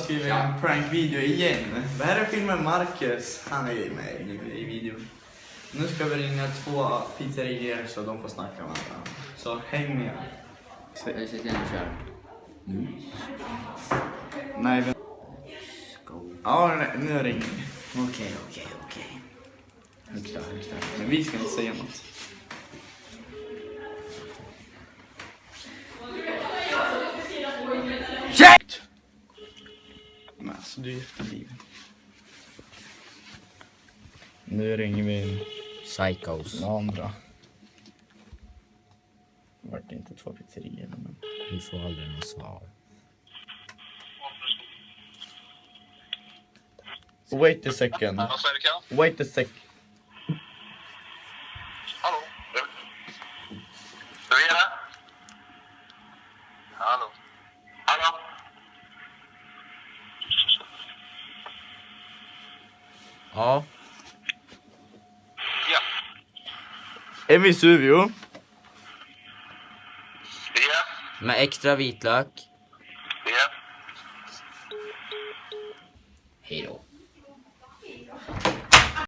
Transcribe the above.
skriver en prankvideo igen. Det här är filmen Marcus. Han är med i videon. Nu ska vi ringa 2 pizzerier så de får snacka med varandra. Så häng med. Jag sitter och kör. Nej, vi... Ja, nu ringer vi. Okej. Högst då. Men vi ska inte säga något. Käft! Men alltså, du är efterbliven. Nu ringer vi Psychos. den andra. Det vart inte 2 pizzerier, men... Du får aldrig något svar. Wait a second. Wait a sec. Hallå? Hur är det? Hallå? Hallå? Ja. Ja. En Vesuvio. Ja. Med extra vitlök.